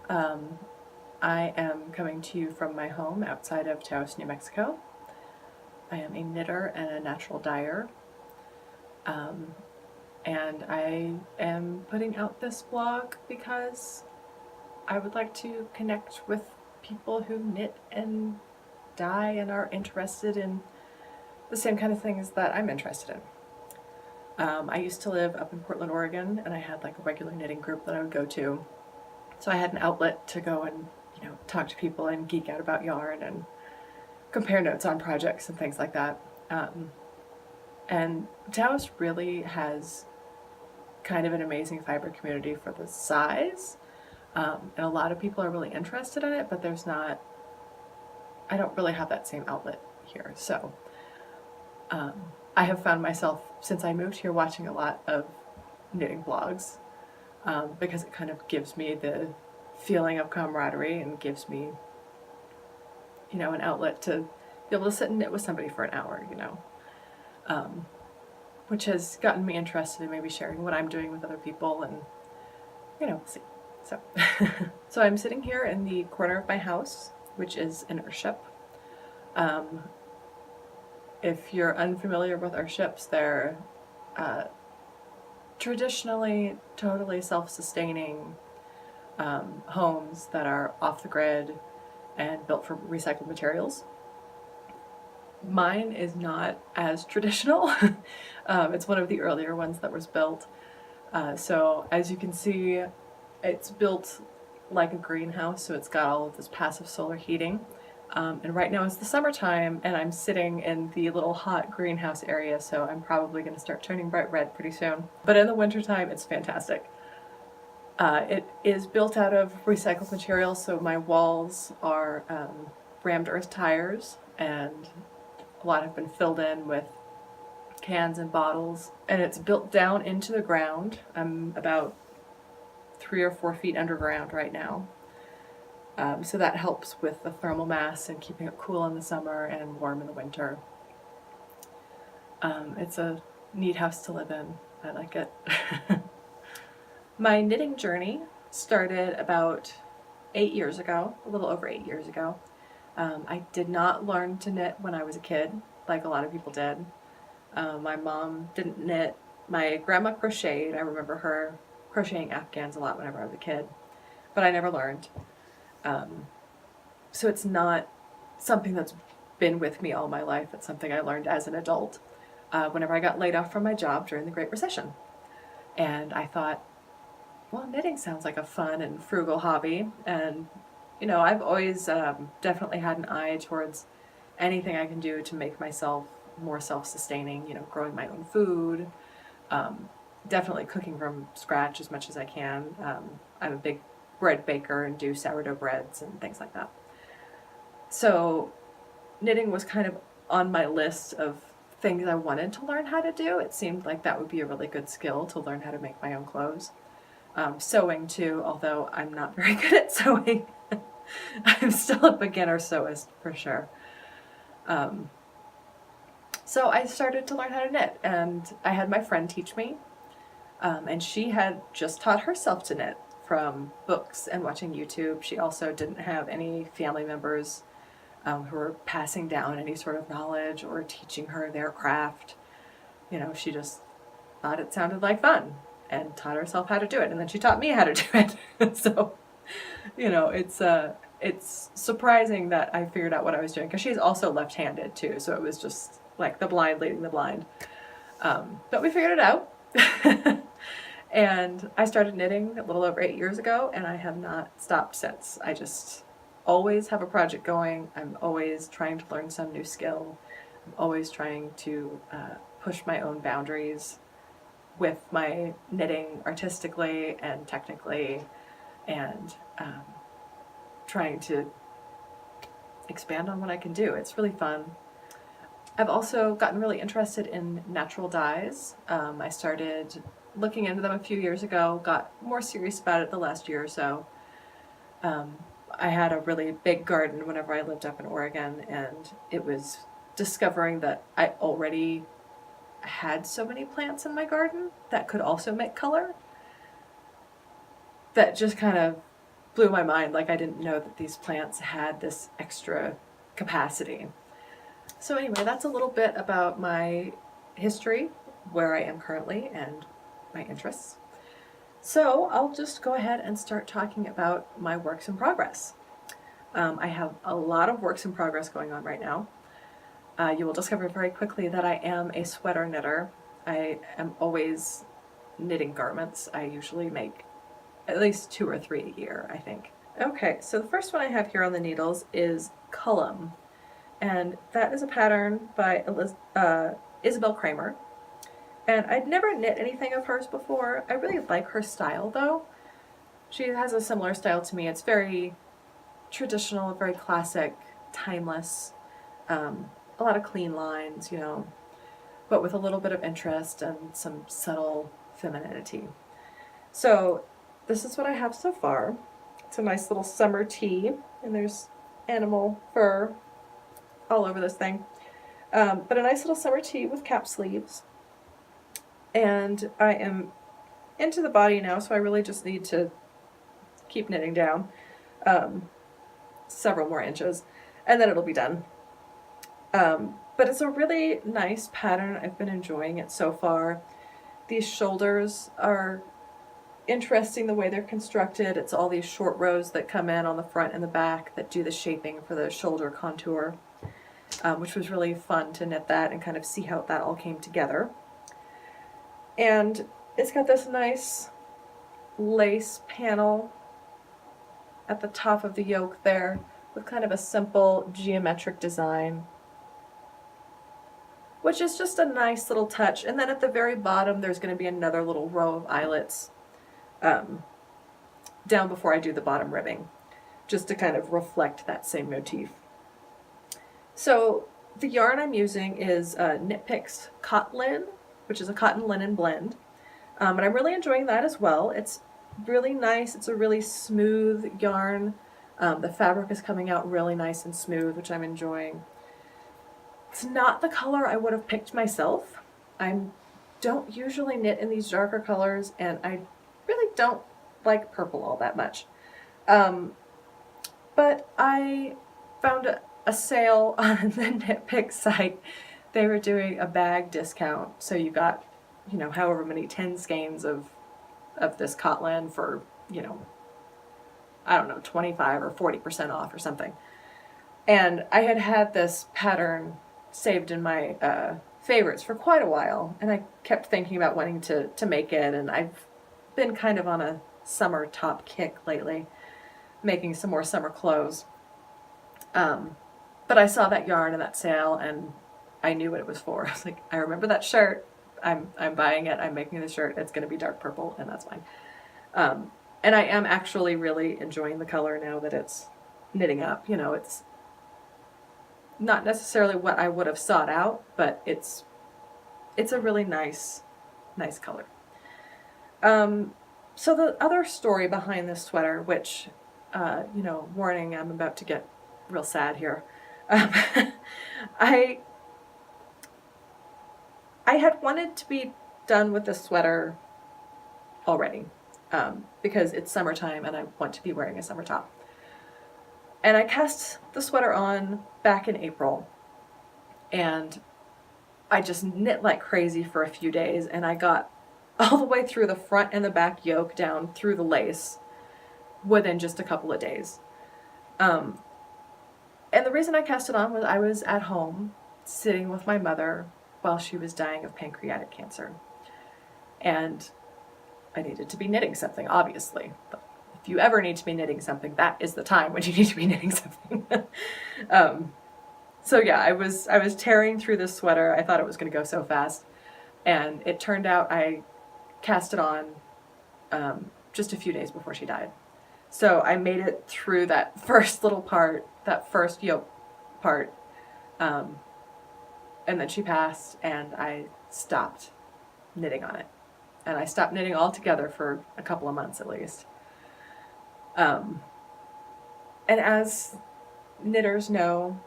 Um, I am coming to you from my home outside of Taos, New Mexico. I am a knitter and a natural dyer, um, and I am putting out this blog because I would like to connect with people who knit and dye and are interested in the same kind of things that I'm interested in. I used to live up in Portland, Oregon, and I had like a regular knitting group that I would go to. So I had an outlet to go and, talk to people and geek out about yarn and compare notes on projects and things like that. And Taos really has kind of an amazing fiber community for the size. And a lot of people are really interested in it, but I don't really have that same outlet here. So I have found myself, since I moved here, watching a lot of knitting blogs because it kind of gives me the feeling of camaraderie and gives me, an outlet to be able to sit and knit with somebody for an hour, which has gotten me interested in maybe sharing what I'm doing with other people and, we'll see. So, so I'm sitting here in the corner of my house, which is an earthship. If you're unfamiliar with earthships, they're traditionally totally self-sustaining homes that are off the grid and built from recycled materials. Mine is not as traditional. It's one of the earlier ones that was built. So as you can see, it's built like a greenhouse, so it's got all of this passive solar heating. And right now it's the summertime, and I'm sitting in the little hot greenhouse area, so I'm probably going to start turning bright red pretty soon. But in the wintertime, it's fantastic. It is built out of recycled materials, so my walls are rammed earth tires, and a lot have been filled in with cans and bottles, and it's built down into the ground. I'm about 3 or 4 feet underground right now. So that helps with the thermal mass and keeping it cool in the summer and warm in the winter. It's a neat house to live in. I like it. My knitting journey started about 8 years ago, a little over 8 years ago. I did not learn to knit when I was a kid, like a lot of people did. My mom didn't knit. My grandma crocheted. I remember her crocheting Afghans a lot whenever I was a kid, but I never learned. So it's not something that's been with me all my life. It's something I learned as an adult whenever I got laid off from my job during the Great Recession. And I thought, well, knitting sounds like a fun and frugal hobby. And, I've always definitely had an eye towards anything I can do to make myself more self-sustaining, growing my own food, definitely cooking from scratch as much as I can. I'm a big bread baker and do sourdough breads and things like that. So knitting was kind of on my list of things I wanted to learn how to do. It seemed like that would be a really good skill to learn how to make my own clothes. Sewing too, although I'm not very good at sewing. I'm still a beginner sewist for sure. So I started to learn how to knit, and I had my friend teach me, and she had just taught herself to knit from books and watching YouTube. She also didn't have any family members who were passing down any sort of knowledge or teaching her their craft. She just thought it sounded like fun and taught herself how to do it, and then she taught me how to do it. So, it's surprising that I figured out what I was doing, because she's also left-handed too, so it was just like the blind leading the blind. But we figured it out. And I started knitting a little over 8 years ago, and I have not stopped since. I just always have a project going. I'm always trying to learn some new skill. I'm always trying to push my own boundaries with my knitting artistically and technically, and trying to expand on what I can do. It's really fun. I've also gotten really interested in natural dyes. I started looking into them a few years ago, got more serious about it the last year or so. I had a really big garden whenever I lived up in Oregon, and it was discovering that I already had so many plants in my garden that could also make color, that just kind of blew my mind. Like, I didn't know that these plants had this extra capacity. So anyway, that's a little bit about my history, where I am currently, and my interests. So I'll just go ahead and start talking about my works in progress. I have a lot of works in progress going on right now. You will discover very quickly that I am a sweater knitter. I am always knitting garments. I usually make at least 2 or 3 a year, I think. Okay, so the first one I have here on the needles is Cullum, and that is a pattern by Isabel Kramer. And I'd never knit anything of hers before. I really like her style though. She has a similar style to me. It's very traditional, very classic, timeless, a lot of clean lines, you know, but with a little bit of interest and some subtle femininity. So this is what I have so far. It's a nice little summer tee, and there's animal fur all over this thing. But a nice little summer tee with cap sleeves. And I am into the body now, so I really just need to keep knitting down several more inches, and then it'll be done. But it's a really nice pattern. I've been enjoying it so far. These shoulders are interesting the way they're constructed. It's all these short rows that come in on the front and the back that do the shaping for the shoulder contour, which was really fun to knit that and kind of see how that all came together. And it's got this nice lace panel at the top of the yoke there with kind of a simple geometric design, which is just a nice little touch. And then at the very bottom, there's going to be another little row of eyelets down before I do the bottom ribbing, just to kind of reflect that same motif. So the yarn I'm using is Knit Picks Cotlin, which is a cotton linen blend. And I'm really enjoying that as well. It's really nice. It's a really smooth yarn. The fabric is coming out really nice and smooth, which I'm enjoying. It's not the color I would have picked myself. I don't usually knit in these darker colors, and I really don't like purple all that much. But I found a sale on the Knit Pick site. They were doing a bag discount, so you got, you know, however many 10 skeins of this Cotland for, you know, I don't know, 25 or 40% off or something. And I had this pattern saved in my favorites for quite a while, and I kept thinking about wanting to make it, and I've been kind of on a summer top kick lately, making some more summer clothes. But I saw that yarn in that sale, and I knew what it was for. I was like, I remember that shirt. I'm buying it. I'm making the shirt. It's going to be dark purple, and that's fine. And I am actually really enjoying the color now that it's knitting up. You know, it's not necessarily what I would have sought out, but it's a really nice color. So the other story behind this sweater, which, you know, warning, I'm about to get real sad here. I had wanted to be done with this sweater already, because it's summertime and I want to be wearing a summer top. And I cast the sweater on back in April, and I just knit like crazy for a few days, and I got all the way through the front and the back yoke down through the lace within just a couple of days. And the reason I cast it on was I was at home sitting with my mother while she was dying of pancreatic cancer. And I needed to be knitting something, obviously. But if you ever need to be knitting something, that is the time when you need to be knitting something. So yeah, I was tearing through this sweater. I thought it was going to go so fast. And it turned out I cast it on just a few days before she died. So I made it through that first little part, that first yoke part, and then she passed, and I stopped knitting on it. And I stopped knitting altogether for a couple of months at least. And as knitters know,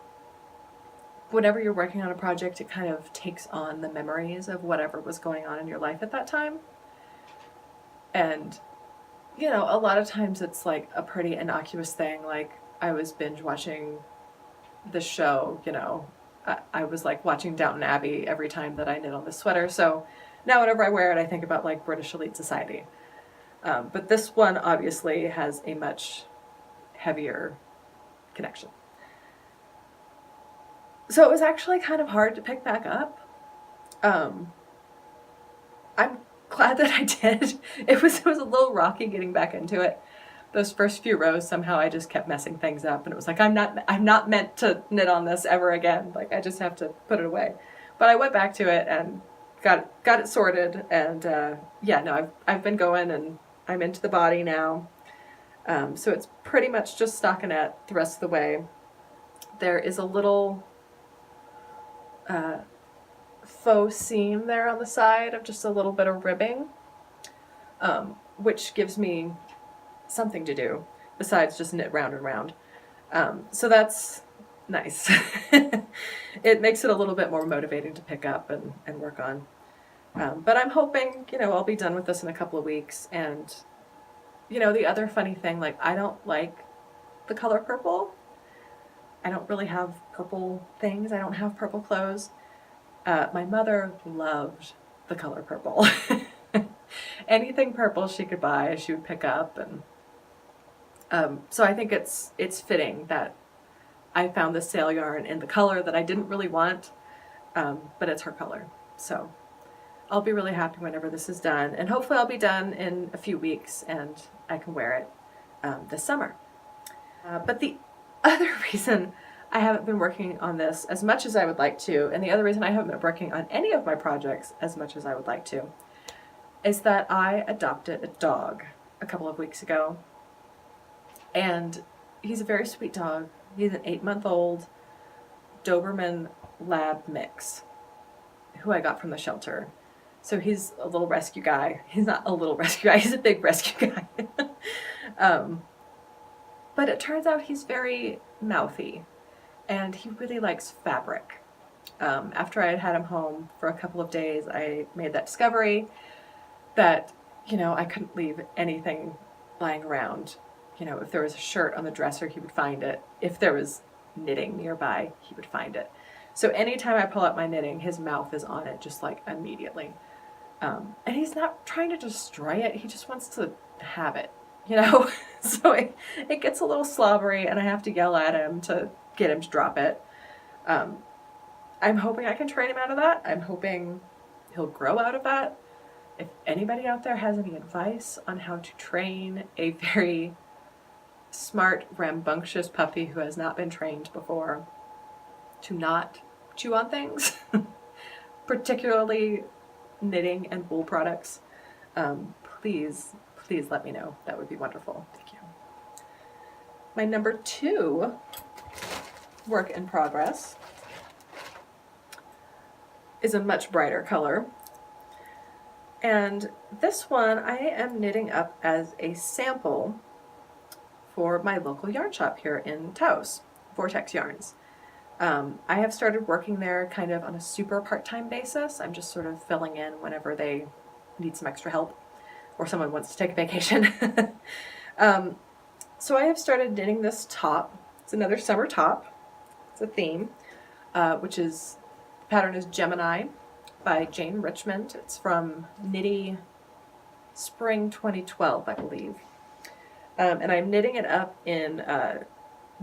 whenever you're working on a project, it kind of takes on the memories of whatever was going on in your life at that time. And you know, a lot of times it's like a pretty innocuous thing. Like I was binge watching the show, you know, I was like watching Downton Abbey every time that I knit on this sweater. So now whenever I wear it, I think about like British elite society. But this one obviously has a much heavier connection. So it was actually kind of hard to pick back up. Um, I'm glad that I did. It was a little rocky getting back into it. Those first few rows, somehow I just kept messing things up, and it was like I'm not meant to knit on this ever again. Like I just have to put it away. But I went back to it and got it sorted, and yeah, no, I've been going, and I'm into the body now. So it's pretty much just stockinette the rest of the way. There is a little faux seam there on the side of just a little bit of ribbing, which gives me something to do besides just knit round and round. So that's nice. It makes it a little bit more motivating to pick up and work on. But I'm hoping, you know, I'll be done with this in a couple of weeks. And, you know, the other funny thing, like I don't like the color purple. I don't really have purple things. I don't have purple clothes. My mother loved the color purple. Anything purple she could buy, she would pick up, and so I think it's fitting that I found this sale yarn in the color that I didn't really want, but it's her color. So I'll be really happy whenever this is done, and hopefully I'll be done in a few weeks and I can wear it this summer. But the other reason I haven't been working on this as much as I would like to, and the other reason I haven't been working on any of my projects as much as I would like to, is that I adopted a dog a couple of weeks ago. And he's a very sweet dog. He's an 8-month-old Doberman Lab mix who I got from the shelter. So he's a little rescue guy. He's not a little rescue guy, he's a big rescue guy. But it turns out he's very mouthy, and he really likes fabric. After I had had him home for a couple of days, I made that discovery that, you know, I couldn't leave anything lying around. You know, if there was a shirt on the dresser, he would find it. If there was knitting nearby, he would find it. So anytime I pull out my knitting, his mouth is on it, just like immediately. And he's not trying to destroy it, he just wants to have it, you know? So it gets a little slobbery, and I have to yell at him to get him to drop it. I'm hoping I can train him out of that. I'm hoping he'll grow out of that. If anybody out there has any advice on how to train a very smart, rambunctious puppy who has not been trained before to not chew on things, particularly knitting and wool products, please let me know. That would be wonderful. Thank you. My number 2 work in progress is a much brighter color. And this one I am knitting up as a sample for my local yarn shop here in Taos, Vortex Yarns. I have started working there kind of on a super part-time basis. I'm just sort of filling in whenever they need some extra help or someone wants to take a vacation. So I have started knitting this top. It's another summer top. It's a theme, which is, the pattern is Gemini by Jane Richmond. It's from Knitty Spring 2012, I believe. And I'm knitting it up in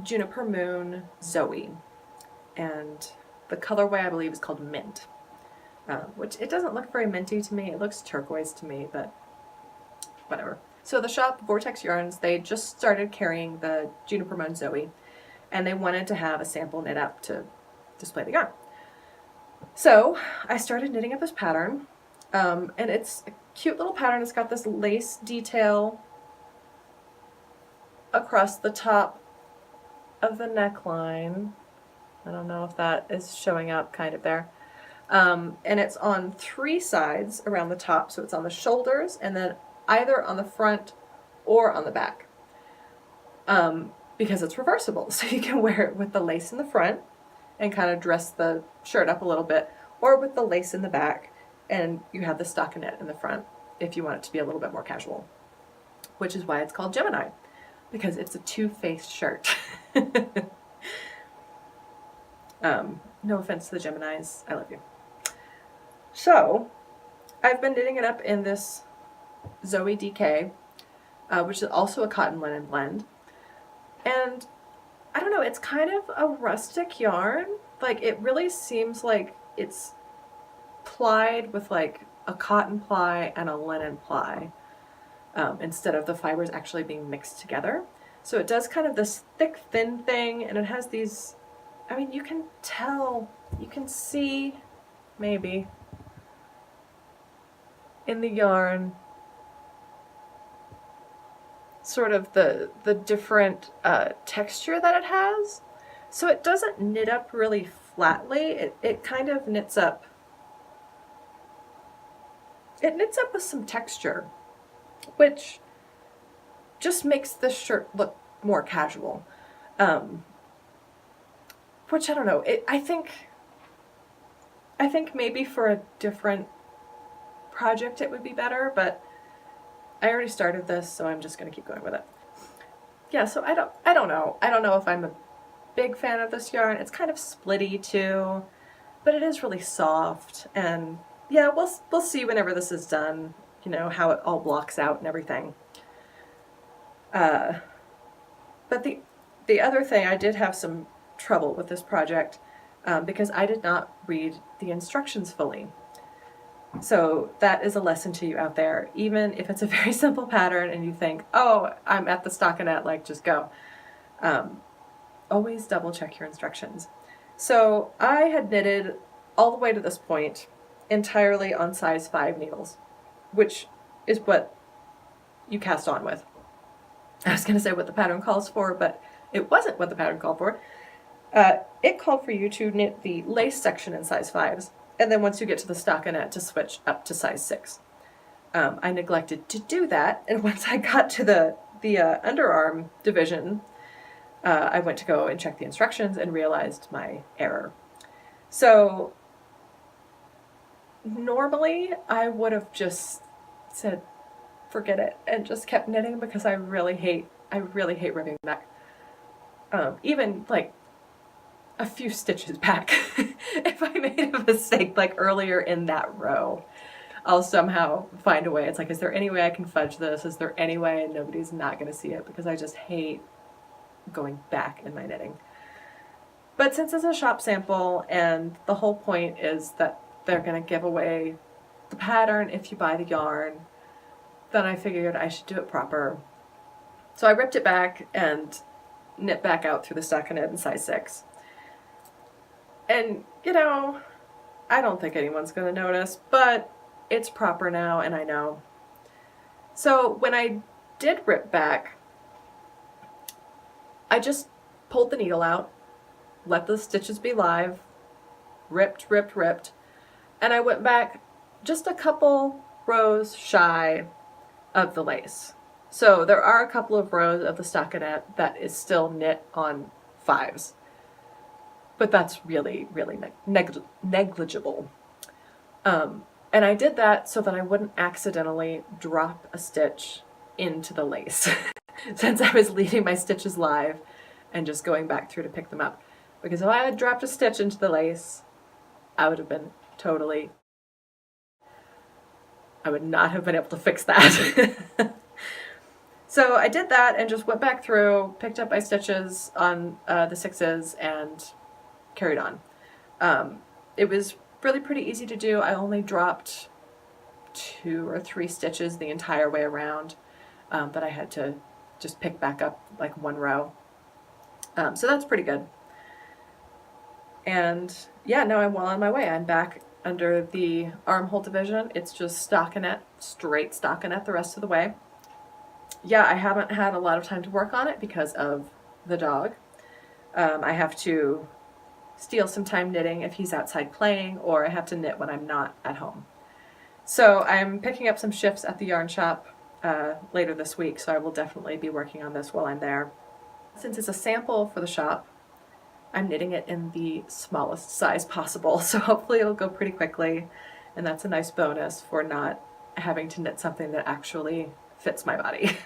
Juniper Moon Zoe. And the colorway, I believe, is called Mint, which it doesn't look very minty to me. It looks turquoise to me, but whatever. So the shop, Vortex Yarns, they just started carrying the Juniper Moon Zoe, and they wanted to have a sample knit up to display the yarn. So I started knitting up this pattern, and it's a cute little pattern. It's got this lace detail across the top of the neckline. I don't know if that is showing up kind of there. And it's on 3 sides around the top, so it's on the shoulders and then either on the front or on the back, because it's reversible. So you can wear it with the lace in the front and kind of dress the shirt up a little bit, or with the lace in the back, and you have the stockinette in the front if you want it to be a little bit more casual. which is why it's called Gemini, because it's a two-faced shirt. No offense to the Geminis, I love you. So, I've been knitting it up in this Zoe DK, which is also a cotton linen blend. And I don't know, it's kind of a rustic yarn. Like, it really seems like it's plied with like a cotton ply and a linen ply, instead of the fibers actually being mixed together. So it does kind of this thick, thin thing, and it has these, I mean, you can tell, you can see, maybe, in the yarn, sort of the different texture that it has. So it doesn't knit up really flatly. It kind of knits up. It knits up with some texture, which just makes this shirt look more casual. Which I don't know. I think maybe for a different project it would be better, but I already started this, so I'm just going to keep going with it. Yeah, so I don't know. I don't know if I'm a big fan of this yarn. It's kind of splitty too, but it is really soft, and yeah, we'll see whenever this is done, you know, how it all blocks out and everything. But the other thing, I did have some trouble with this project because I did not read the instructions fully. So that is a lesson to you out there. Even if it's a very simple pattern and you think, oh, I'm at the stockinette, like, just go. Always double check your instructions. So I had knitted all the way to this point entirely on size 5 needles, which is what you cast on with. I was going to say what the pattern calls for, but it wasn't what the pattern called for. It called for you to knit the lace section in size 5s, and then once you get to the stockinette to switch up to size 6. I neglected to do that, and once I got to the underarm division, I went to go and check the instructions and realized my error. So normally I would have just said forget it and just kept knitting, because I really hate ripping back. Even like a few stitches back. If I made a mistake like earlier in that row, I'll somehow find a way. It's like, is there any way I can fudge this? Is there any way nobody's not going to see it? Because I just hate going back in my knitting. But since it's a shop sample and the whole point is that they're going to give away the pattern if you buy the yarn, then I figured I should do it proper. So I ripped it back and knit back out through the stockinette in size 6. And, you know, I don't think anyone's going to notice, but it's proper now, and I know. So when I did rip back, I just pulled the needle out, let the stitches be live, ripped, and I went back just a couple rows shy of the lace. So there are a couple of rows of the stockinette that is still knit on 5s. But that's really, really negligible. And I did that so that I wouldn't accidentally drop a stitch into the lace since I was leaving my stitches live and just going back through to pick them up. Because if I had dropped a stitch into the lace, I would not have been able to fix that. So I did that and just went back through, picked up my stitches on the 6s, and carried on. It was really pretty easy to do. I only dropped 2 or 3 stitches the entire way around, but I had to just pick back up like 1 row. So that's pretty good. And yeah, now I'm well on my way. I'm back under the armhole division. It's just stockinette, straight stockinette the rest of the way. Yeah, I haven't had a lot of time to work on it because of the dog. I have to steal some time knitting if he's outside playing, or I have to knit when I'm not at home. So I'm picking up some shifts at the yarn shop later this week, so I will definitely be working on this while I'm there. Since it's a sample for the shop, I'm knitting it in the smallest size possible, so hopefully it'll go pretty quickly, and that's a nice bonus for not having to knit something that actually fits my body.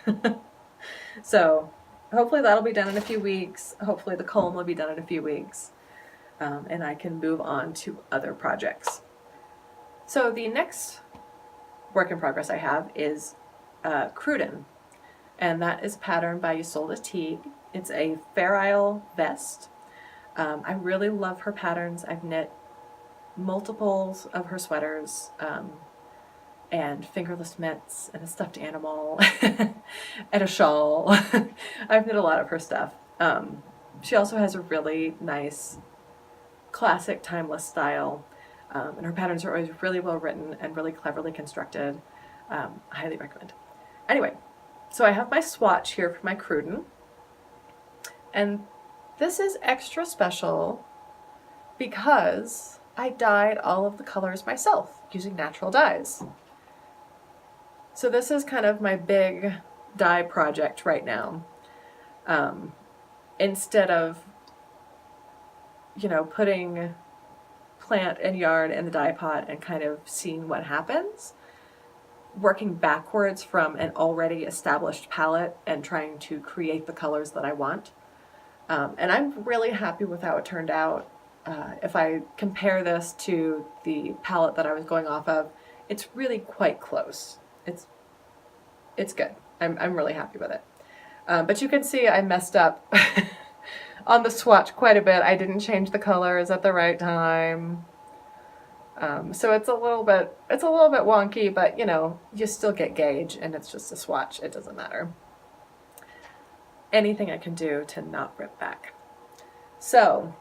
So hopefully that'll be done in a few weeks. Hopefully the Cullum will be done in a few weeks. And I can move on to other projects. So the next work in progress I have is Cruden, and that is patterned by Isolde Teague. It's a Fair Isle vest. I really love her patterns. I've knit multiples of her sweaters, and fingerless mitts, and a stuffed animal, and a shawl. I've knit a lot of her stuff. She also has a really nice, classic, timeless style, and her patterns are always really well written and really cleverly constructed. I highly recommend. Anyway, so I have my swatch here for my Cruden, and this is extra special because I dyed all of the colors myself using natural dyes. So this is kind of my big dye project right now. Instead of, putting plant and yarn in the dye pot and kind of seeing what happens, working backwards from an already established palette and trying to create the colors that I want. And I'm really happy with how it turned out. If I compare this to the palette that I was going off of, it's really quite close. It's good. I'm really happy with it. But you can see I messed up on the swatch quite a bit. I didn't change the colors at the right time. So it's a little bit wonky, but you still get gauge, and it's just a swatch. It doesn't matter. Anything I can do to not rip back. So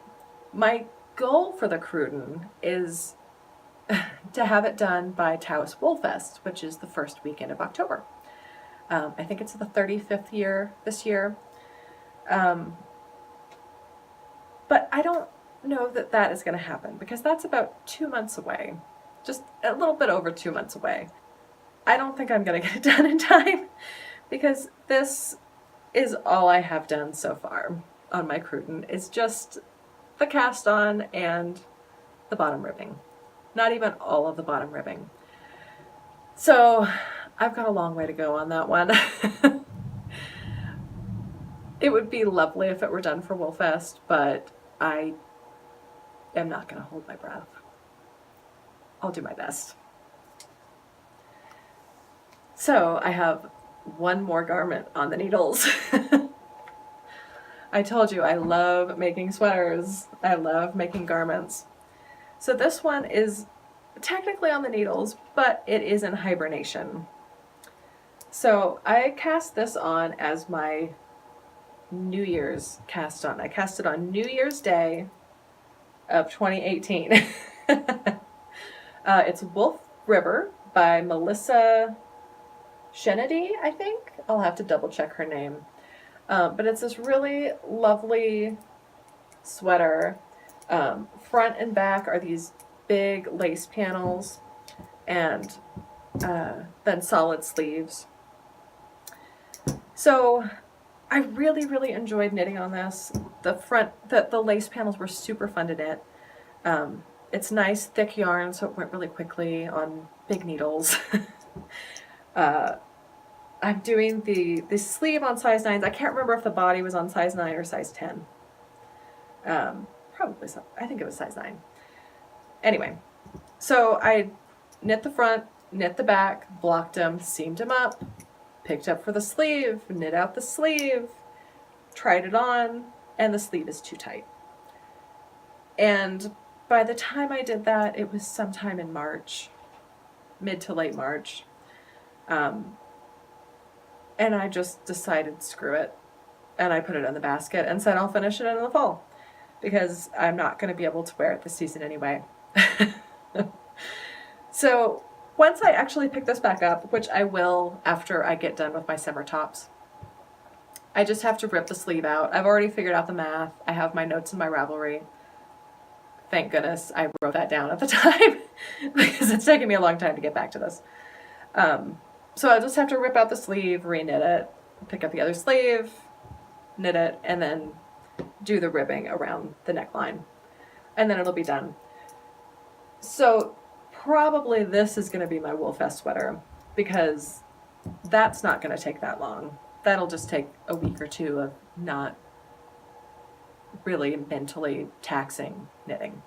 my goal for the Cruden is to have it done by Taos Wool Fest, which is the first weekend of October. I think it's the 35th year this year. But I don't know that is going to happen because that's about 2 months away. Just a little bit over 2 months away. I don't think I'm going to get it done in time because this is all I have done so far on my Cruden. It's just the cast on and the bottom ribbing. Not even all of the bottom ribbing. So I've got a long way to go on that one. It would be lovely if it were done for Woolfest, but I am not going to hold my breath. I'll do my best. So I have one more garment on the needles. I told you I love making sweaters. I love making garments. So this one is technically on the needles, but it is in hibernation. So I cast this on as my New Year's cast on. I cast it on New Year's Day of 2018. It's Wolf River by Melissa Shenedy, I think. I'll have to double check her name. But it's this really lovely sweater. Front and back are these big lace panels, and then solid sleeves. So I really, really enjoyed knitting on this. The lace panels were super fun to knit. It's nice, thick yarn, so it went really quickly on big needles. I'm doing the sleeve on size 9s. I can't remember if the body was on size 9 or size 10. Probably, I think it was size 9. Anyway, so I knit the front, knit the back, blocked them, seamed them up, picked up for the sleeve, knit out the sleeve, tried it on, and the sleeve is too tight. And by the time I did that, it was sometime in March, mid to late March. And I just decided, screw it. And I put it in the basket and said I'll finish it in the fall because I'm not going to be able to wear it this season anyway. So once I actually pick this back up, which I will after I get done with my summer tops, I just have to rip the sleeve out. I've already figured out the math. I have my notes in my Ravelry. Thank goodness I wrote that down at the time because it's taken me a long time to get back to this. So I'll just have to rip out the sleeve, re-knit it, pick up the other sleeve, knit it, and then do the ribbing around the neckline. And then it'll be done. So probably this is going to be my Woolfest sweater because that's not going to take that long. That'll just take a week or two of not really mentally taxing knitting.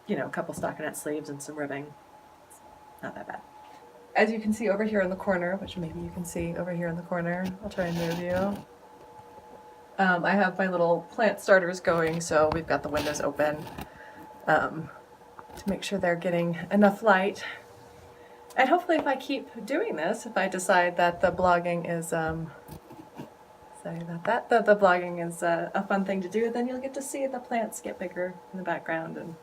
You know, a couple stockinette sleeves and some ribbing. It's not that bad. As you can see over here in the corner, which maybe you can see over here in the corner, I'll try and move you. I have my little plant starters going, so we've got the windows open to make sure they're getting enough light. And hopefully if I keep doing this, if I decide that the blogging is, sorry about that, the blogging is a fun thing to do, then you'll get to see the plants get bigger in the background and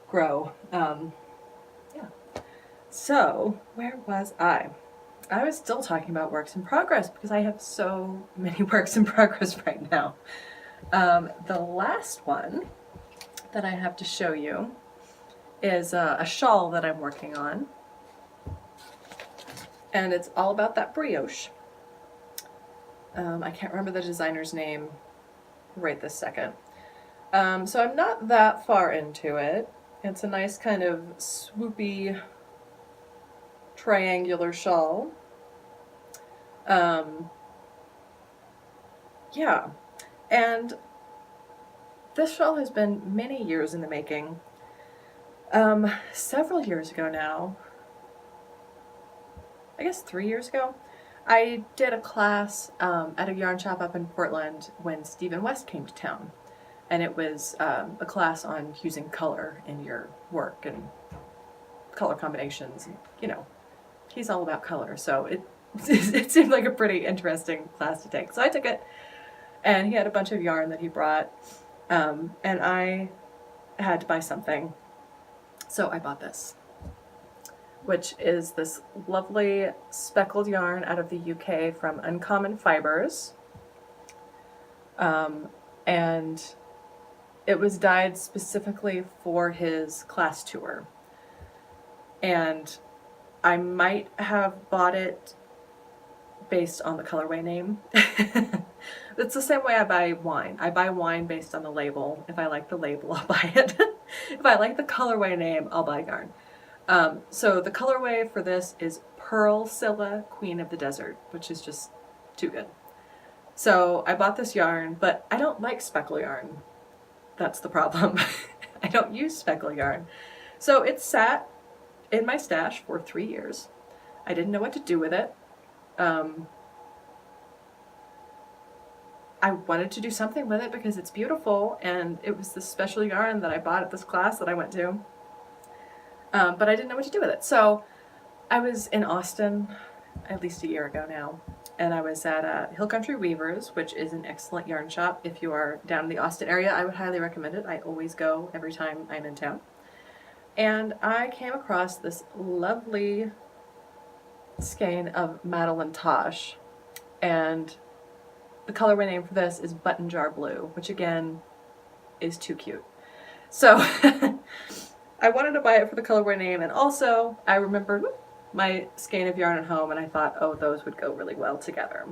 grow. Yeah. So, where was I? I was still talking about works in progress because I have so many works in progress right now. The last one that I have to show you is a shawl that I'm working on. And it's all about that brioche. I can't remember the designer's name right this second. So I'm not that far into it. It's a nice kind of swoopy triangular shawl. Yeah, and this shawl has been many years in the making. Several years ago now, I guess 3 years ago, I did a class at a yarn shop up in Portland when Stephen West came to town. And it was a class on using color in your work and color combinations. And, you know, he's all about color, so it seemed like a pretty interesting class to take. So I took it, and he had a bunch of yarn that he brought, and I had to buy something. So I bought this, which is this lovely speckled yarn out of the UK from Uncommon Fibers. And it was dyed specifically for his class tour. And I might have bought it based on the colorway name. It's the same way I buy wine. I buy wine based on the label. If I like the label, I'll buy it. If I like the colorway name, I'll buy yarn. So the colorway for this is Pearl Scylla, Queen of the Desert, which is just too good. So I bought this yarn, but I don't like speckle yarn. That's the problem. I don't use speckle yarn. So it sat in my stash for 3 years. I didn't know what to do with it. I wanted to do something with it because it's beautiful, and it was this special yarn that I bought at this class that I went to. But I didn't know what to do with it. So I was in Austin at least a year ago now, and I was at Hill Country Weavers, which is an excellent yarn shop. If you are down in the Austin area, I would highly recommend it. I always go every time I'm in town. And I came across this lovely skein of Madeline Tosh, and the colorway name for this is Button Jar Blue, which again is too cute. So I wanted to buy it for the colorway name, and also I remembered my skein of yarn at home, and I thought, oh, those would go really well together.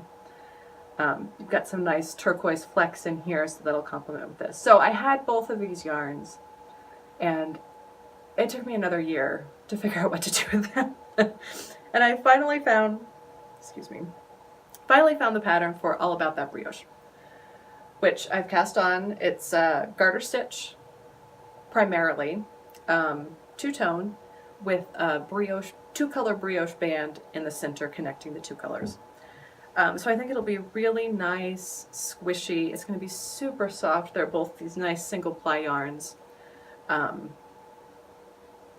You've got some nice turquoise flecks in here, so that'll complement with this. So I had both of these yarns, and it took me another year to figure out what to do with them. And I finally found, the pattern for All About That Brioche, which I've cast on. It's garter stitch primarily, two-tone with a brioche, two-color brioche band in the center connecting the two colors. So I think it'll be really nice, squishy. It's going to be super soft. They're both these nice single-ply yarns.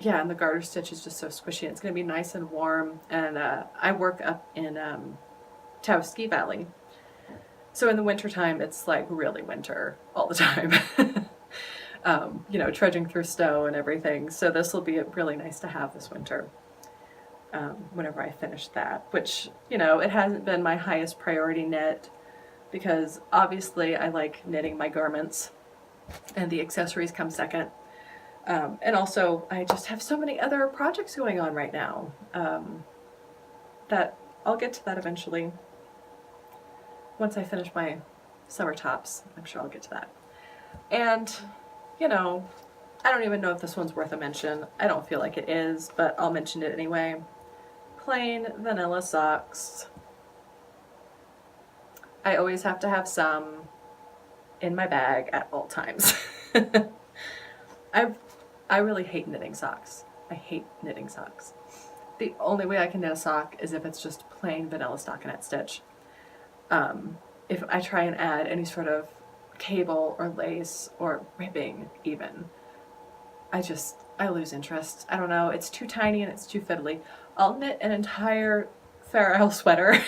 Yeah, and the garter stitch is just so squishy. It's going to be nice and warm. And I work up in Taos Ski Valley. So in the wintertime, it's like really winter all the time. You know, trudging through snow and everything. So this will be really nice to have this winter whenever I finish that. Which, you know, it hasn't been my highest priority knit because obviously I like knitting my garments and the accessories come second. And also, I just have so many other projects going on right now that I'll get to that eventually. Once I finish my summer tops, I'm sure I'll get to that. And, you know, I don't even know if this one's worth a mention. I don't feel like it is, but I'll mention it anyway. plain vanilla socks. I always have to have some in my bag at all times. I really hate knitting socks. I hate knitting socks. The only way I can knit a sock is if it's just plain vanilla stockinette stitch. If I try and add any sort of cable or lace or ribbing even, I lose interest. I don't know, it's too tiny and it's too fiddly. I'll knit an entire Fair Isle sweater,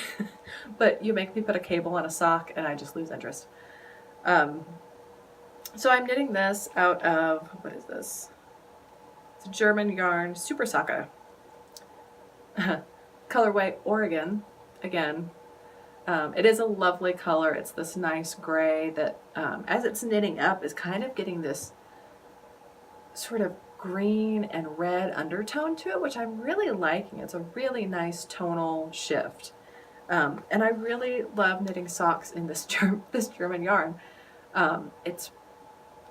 but you make me put a cable on a sock and I just lose interest. So I'm knitting this out of, what is this? It's a German yarn, Super Socka. Colorway Oregon, again. It is a lovely color. It's this nice gray that, as it's knitting up, is kind of getting this sort of green and red undertone to it, which I'm really liking. It's a really nice tonal shift. And I really love knitting socks in this German yarn. It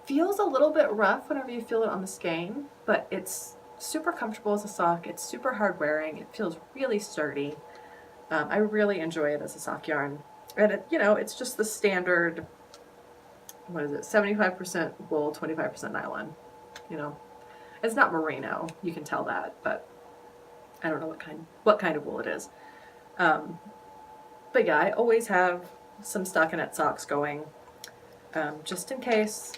feels a little bit rough whenever you feel it on the skein, but it's super comfortable as a sock. It's super hard wearing. It feels really sturdy. I really enjoy it as a sock yarn. And it, it's just the standard, what is it, 75% wool, 25% nylon. It's not merino, you can tell that, but I don't know what kind of wool it is. But yeah, I always have some stockinette socks going, just in case.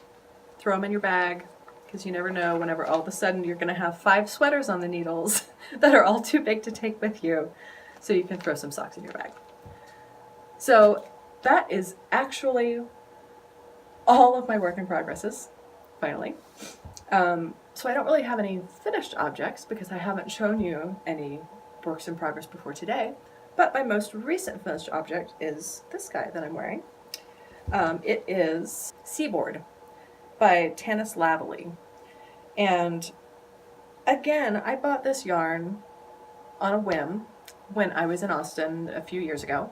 Throw them in your bag, because you never know whenever all of a sudden you're going to have 5 sweaters on the needles that are all too big to take with you. So you can throw some socks in your bag. So that is actually all of my work in progresses, finally. So I don't really have any finished objects because I haven't shown you any works in progress before today, but my most recent finished object is this guy that I'm wearing. It is Seaboard by Tanis Lavely. And again, I bought this yarn on a whim when I was in Austin a few years ago.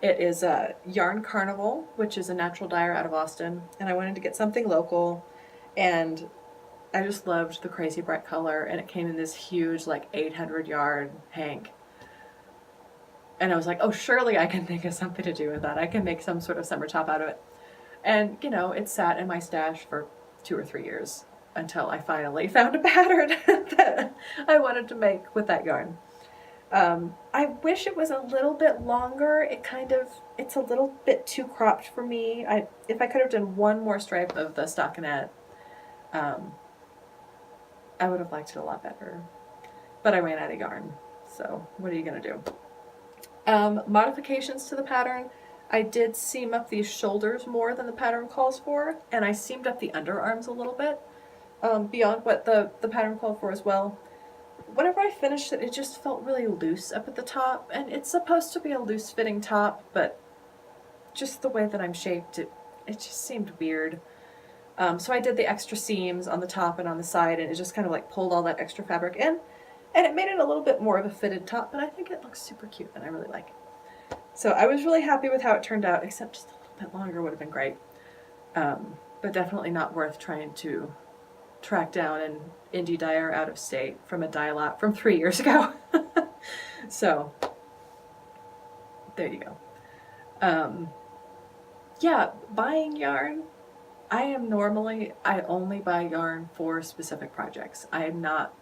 It is a Yarn Carnival, which is a natural dyer out of Austin, and I wanted to get something local, and I just loved the crazy bright color, and it came in this huge, like 800 yard hank. And I was like, oh, surely I can think of something to do with that. I can make some sort of summer top out of it. And, it sat in my stash for 2 or 3 years until I finally found a pattern that I wanted to make with that yarn. I wish it was a little bit longer. It's a little bit too cropped for me. If I could have done one more stripe of the stockinette, I would have liked it a lot better. But I ran out of yarn, so what are you going to do? Modifications to the pattern. I did seam up these shoulders more than the pattern calls for, and I seamed up the underarms a little bit, beyond what the pattern called for as well. Whenever I finished it, it just felt really loose up at the top, and it's supposed to be a loose fitting top, but just the way that I'm shaped, it just seemed weird. So I did the extra seams on the top and on the side, and it just kind of like pulled all that extra fabric in, and it made it a little bit more of a fitted top, but I think it looks super cute and I really like it. So I was really happy with how it turned out, except just a little bit longer would have been great. But definitely not worth trying to track down an indie dyer out of state from a dye lot from 3 years ago. So there you go. Yeah, buying yarn. I only buy yarn for specific projects. I am not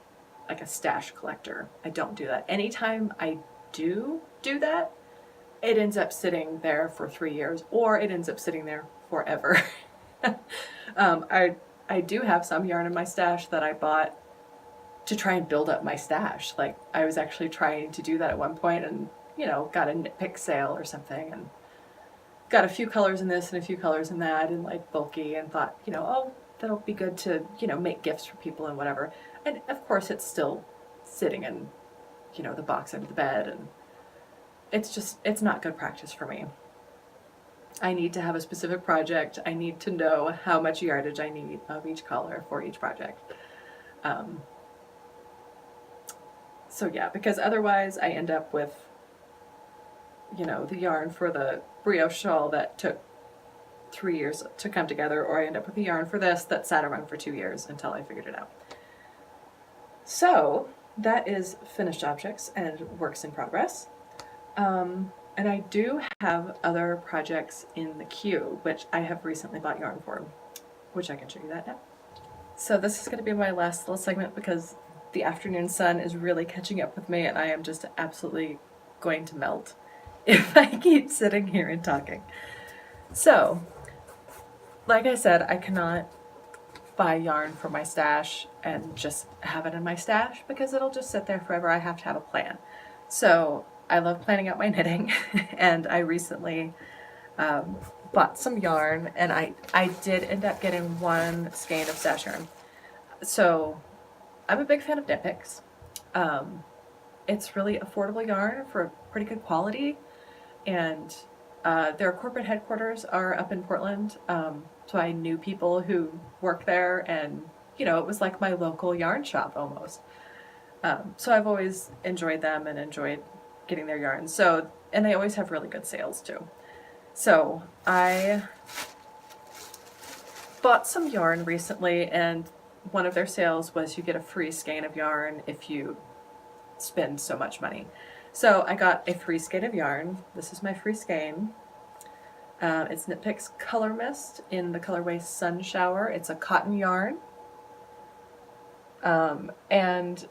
like a stash collector. I don't do that. Anytime I do that, it ends up sitting there for 3 years, or it ends up sitting there forever. I do have some yarn in my stash that I bought to try and build up my stash. Like, I was actually trying to do that at one point and, got a knit pick sale or something and got a few colors in this and a few colors in that and like bulky, and thought, oh, that'll be good to, make gifts for people and whatever. And of course it's still sitting in, the box under the bed, and it's not good practice for me. I need to have a specific project. I need to know how much yardage I need of each color for each project. So yeah, because otherwise I end up with, the yarn for the brioche shawl that took 3 years to come together, or I end up with the yarn for this that sat around for 2 years until I figured it out. So that is finished objects and works in progress. And I do have other projects in the queue, which I have recently bought yarn for, which I can show you that now. So this is going to be my last little segment because the afternoon sun is really catching up with me and I am just absolutely going to melt if I keep sitting here and talking. So, like I said, I cannot buy yarn for my stash and just have it in my stash because it'll just sit there forever. I have to have a plan. So I love planning out my knitting and I recently bought some yarn and I did end up getting one skein of stash yarn. So I'm a big fan of Knit Picks. It's really affordable yarn for pretty good quality, and their corporate headquarters are up in Portland, so I knew people who work there, and you know, it was like my local yarn shop almost. So I've always enjoyed them and enjoyed getting their yarn. So, and they always have really good sales too. So I bought some yarn recently, and one of their sales was you get a free skein of yarn if you spend so much money. So I got a free skein of yarn. This is my free skein. It's Knit Picks Color Mist in the colorway Sun Shower. It's a cotton yarn. And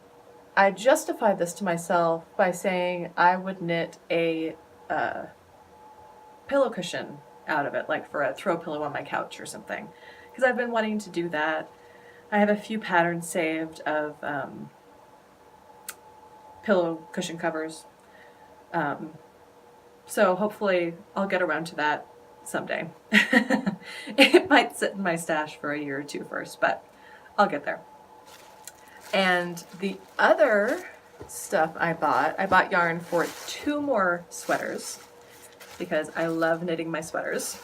I justified this to myself by saying I would knit a pillow cushion out of it, like for a throw pillow on my couch or something, because I've been wanting to do that. I have a few patterns saved of pillow cushion covers. So hopefully I'll get around to that someday. It might sit in my stash for a year or two first, but I'll get there. And the other stuff I bought yarn for 2 more sweaters because I love knitting my sweaters.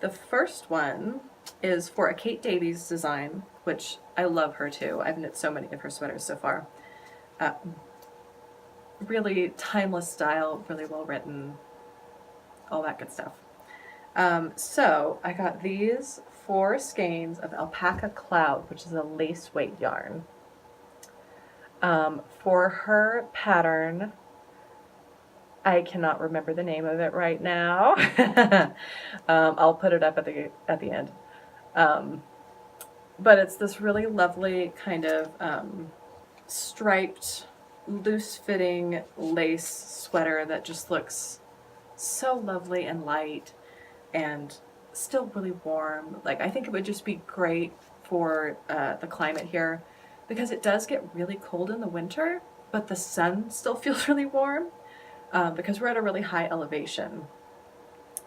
The first one is for a Kate Davies design, which I love her too. I've knit so many of her sweaters so far. Really timeless style, really well written, all that good stuff. So I got these 4 skeins of Alpaca Cloud, which is a lace weight yarn. For her pattern, I cannot remember the name of it right now. I'll put it up at the end. But it's this really lovely kind of striped, loose-fitting lace sweater that just looks so lovely and light and still really warm. Like, I think it would just be great for the climate here because it does get really cold in the winter, but the sun still feels really warm because we're at a really high elevation.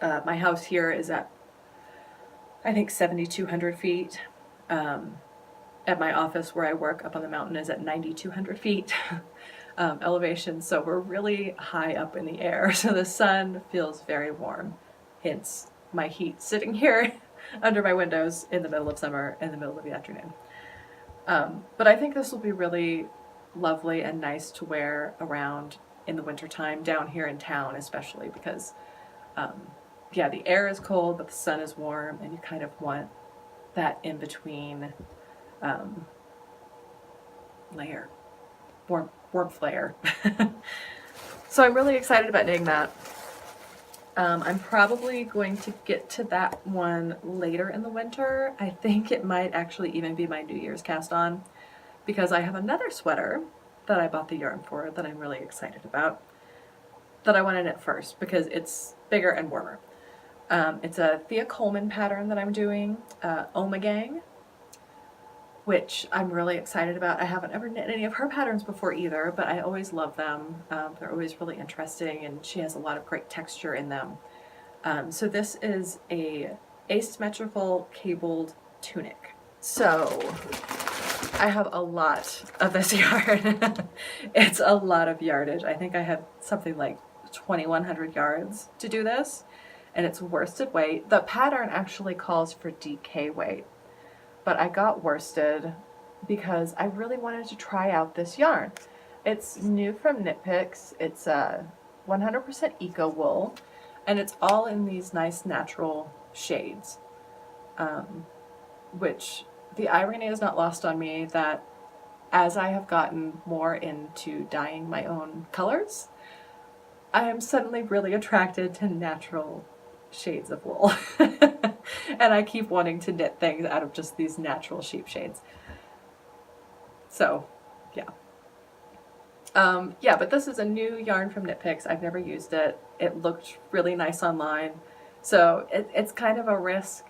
My house here is at, I think, 7,200 feet. At my office where I work up on the mountain is at 9,200 feet elevation, so we're really high up in the air, so the sun feels very warm, hence my heat sitting here under my windows in the middle of summer in the middle of the afternoon. But I think this will be really lovely and nice to wear around in the wintertime down here in town, especially because yeah, the air is cold but the sun is warm and you kind of want that in between layer, warmth layer. So I'm really excited about knitting that. I'm probably going to get to that one later in the winter. I think it might actually even be my New Year's cast on because I have another sweater that I bought the yarn for that I'm really excited about that I want to knit first because it's bigger and warmer. It's a Thea Coleman pattern that I'm doing, Omegang, which I'm really excited about. I haven't ever knit any of her patterns before either, but I always love them. They're always really interesting and she has a lot of great texture in them. So this is a asymmetrical cabled tunic. So I have a lot of this yarn. It's a lot of yardage. I think I have something like 2,100 yards to do this, and it's worsted weight. The pattern actually calls for DK weight, but I got worsted because I really wanted to try out this yarn. It's new from Knit Picks. It's 100% eco wool, and it's all in these nice natural shades, which the irony is not lost on me that as I have gotten more into dyeing my own colors, I am suddenly really attracted to natural shades of wool. And I keep wanting to knit things out of just these natural sheep shades. So, yeah. Yeah, but this is a new yarn from Knit Picks. I've never used it. It looked really nice online. So it's kind of a risk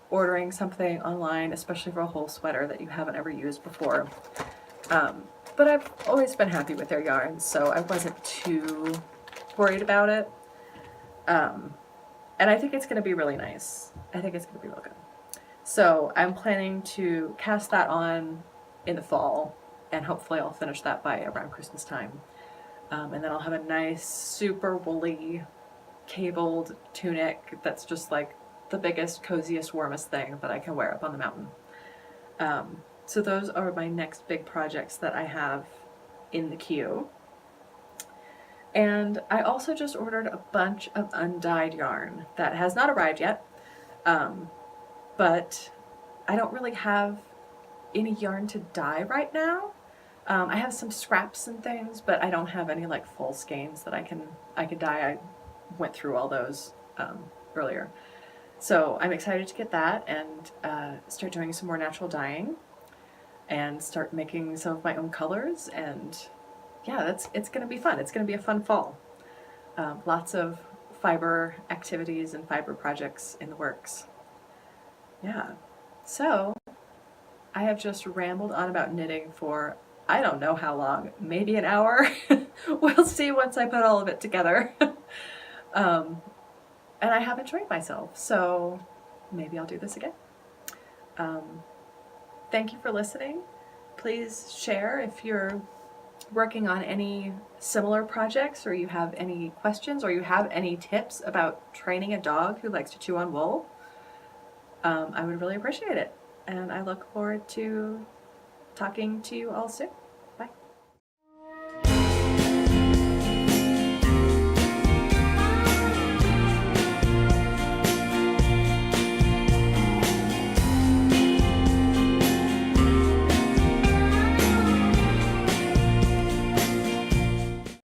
ordering something online, especially for a whole sweater that you haven't ever used before. But I've always been happy with their yarns, so I wasn't too worried about it. And I think it's going to be really nice. I think it's going to be real good. So I'm planning to cast that on in the fall, and hopefully I'll finish that by around Christmas time. And then I'll have a nice, super woolly, cabled tunic that's just like the biggest, coziest, warmest thing that I can wear up on the mountain. So those are my next big projects that I have in the queue. And I also just ordered a bunch of undyed yarn that has not arrived yet, but I don't really have any yarn to dye right now. I have some scraps and things, but I don't have any like full skeins that I could dye. I went through all those earlier. So I'm excited to get that and start doing some more natural dyeing and start making some of my own colors. And yeah, it's going to be fun. It's going to be a fun fall. Lots of fiber activities and fiber projects in the works. Yeah. So I have just rambled on about knitting for I don't know how long, maybe an hour. We'll see once I put all of it together. And I have enjoyed myself, so maybe I'll do this again. Thank you for listening. Please share if you're working on any similar projects, or you have any questions, or you have any tips about training a dog who likes to chew on wool. I would really appreciate it. And I look forward to talking to you all soon.